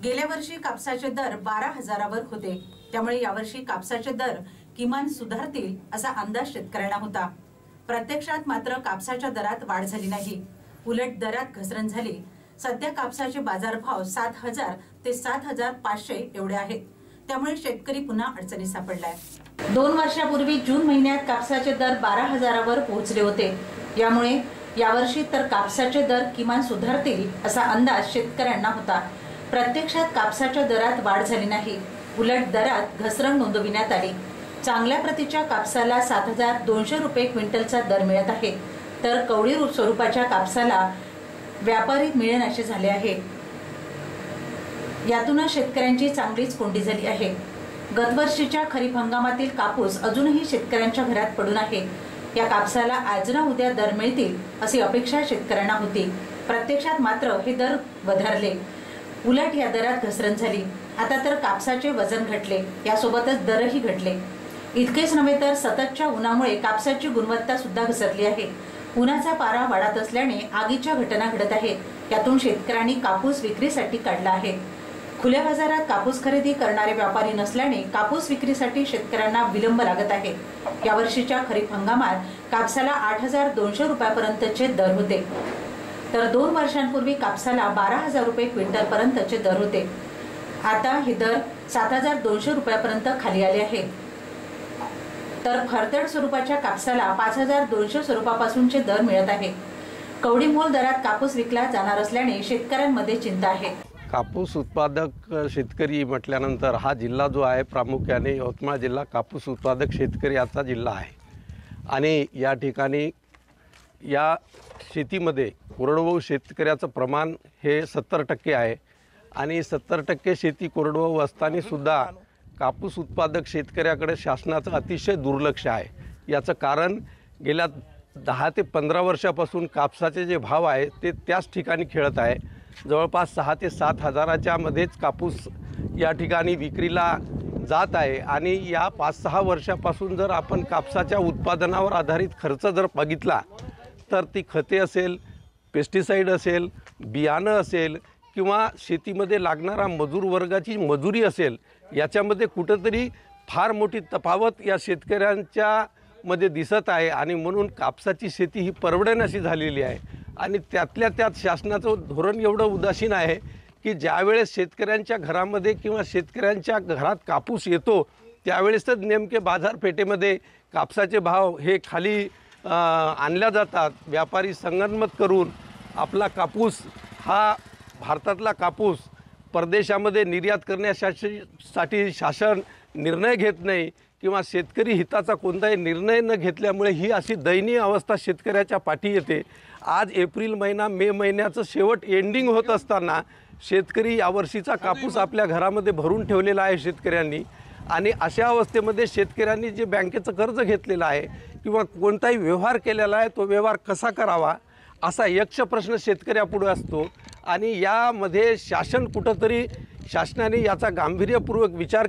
गेल्या वर्षी कापसाचे दर 12,000वर होते, त्यामुळे यावर्षी कापसाचे दर किमान सुधारतील असा अंदाज शेतकऱ्यांना होता। प्रत्यक्षात मात्र कापसाच्या दरात वाढ झाली नाही, उलट दरात घसरण झाली। सध्या कापसाचे बाजारभाव 7,000 ते 7,500 एवढे आहेत, त्यामुळे शेतकरी पुन्हा अडचणीत सापडलाय। 2 वर्षापूर्वी जून महिन्यात कापसाचे दर 12,000वर पोहोचले होते, यामुळे यावर्षी तर कापसाचे दर किमान सुधारतील असा अंदाज शेतकऱ्यांना होता। प्रत्यक्षात कापसाच्या दरात वाढ झाली नाही, उलट दरात घसरण नोंदविण्यात आली। चांगल्या प्रतीच्या कापसाला 7,200 रुपये क्विंटलचा दर मिळत आहे, तर कवडी स्वरूपाच्या कापसाला व्यापारी मिळेनासे झाले आहे। यातूनच शेतकऱ्यांची चांगलीच कोंडी झाली आहे। गतवर्षीच्या खरीप हंगामातील कापूस अजूनही शेतकऱ्यांच्या घरात पडून आहे। या कापसाला आज ना उद्या दर मिळतील अशी अपेक्षा शेतकऱ्यांना होती। प्रत्यक्षात मात्र हे दर वधारले, उलट या दरात घसरण झाली। आता तर कापसाचे वजन घटले, यासोबतच दरही घटले। इतकेच नव्हे तर सततच्या उन्हामुळे कापसाची गुणवत्ता सुद्धा घसरली आहे। उन्हाचा पारा वाढत असल्याने आगीच्या घटना घडत आहेत। यातून शेतकऱ्यांनी कापूस विक्रीसाठी काढला आहे। खुल्या बाजारात कापूस खरेदी करणारे व्यापारी नसल्याने कापूस विक्रीसाठी शेतकऱ्यांना विलंब लागत आहे। यावर्षीच्या खरीप हंगामात कापसाला 8,200 रुपयापर्यंतचे दर होते, तर 2 वर्षांपूर्वी कापसाला 12,000 रुपये क्विंटल पर्यंतचे दर होते। आता हे दर 7,200 रुपयापर्यंत खाली आले आहेत, तर फरदड स्वरूपाच्या कापसाला 5,200 स्वरूपापासूनचे दर मिळत आहे। कवडी मोल दरात कापूस विकला जाणार असल्याने शेतकऱ्यांमध्ये चिंता आहे। कापूस उत्पादक शेतकरी म्हटल्यानंतर हा जिल्हा जो आहे प्रामुख्याने यवतमाळ जिल्हा कापूस उत्पादक शेतकरी याचा जिल्हा आहे आणि या ठिकाणी या शेतीमध्ये कोरडवाहू शेतकऱ्याचं प्रमाण हे 70% आहे आणि 70% शेती कोरडवाहू असताना सुद्धा कापूस उत्पादक शेतकऱ्याकडे शासनाचं अतिशय दुर्लक्ष आहे। याचं कारण गेल्या 10 ते 15 वर्षापासून कापसाचे जे भाव आहे ते त्याच ठिकाणी खेळत आहे। जवळपास 6 ते 7 हजाराच्या मध्येच कापूस या ठिकाणी विक्रीला जात आहे आणि या 5-6 वर्षापासून जर आपण कापसाच्या उत्पादनावर आधारित खर्च जर बघितला तर ती खते असेल, पेस्टिसाइड असेल, बियाणं असेल किंवा शेतीमध्ये लागणारा मजूर वर्गाची मजुरी असेल, याच्यामध्ये कुठंतरी फार मोठी तफावत या शेतकऱ्यांच्या मध्ये दिसत आहे आणि म्हणून कापसाची शेती ही परवडण्याची झालेली आहे। आणि त्यातल्या त्यात शासनाचं धोरण एवढं उदासीन आहे की ज्यावेळेस शेतकऱ्यांच्या घरामध्ये किंवा शेतकऱ्यांच्या घरात कापूस येतो त्यावेळेसच नेमके बाजारपेठेमध्ये कापसाचे भाव हे खाली आणल्या जातात। व्यापारी संगनमत करून आपला कापूस हा भारतातला कापूस परदेशामध्ये निर्यात करण्यासाठी शासन निर्णय घेत नाही किंवा शेतकरी हिताचा कोणताही निर्णय न घेतल्यामुळे ही अशी दयनीय अवस्था शेतकऱ्याच्या पाठी येते। आज एप्रिल महिना, मे महिन्याचं शेवट एंडिंग होत असताना शेतकरी यावर्षीचा कापूस आपल्या घरामध्ये भरून ठेवलेला आहे शेतकऱ्यांनी आणि अशा अवस्थेमध्ये शेतकऱ्यांनी जे बँकेचं कर्ज घेतलेलं आहे किंवा कोणताही व्यवहार केलेला आहे तो व्यवहार कसा करावा असा यक्ष प्रश्न शेतकऱ्यापुढे असतो आणि यामध्ये शासनाने याचा गांभीर्यपूर्वक विचार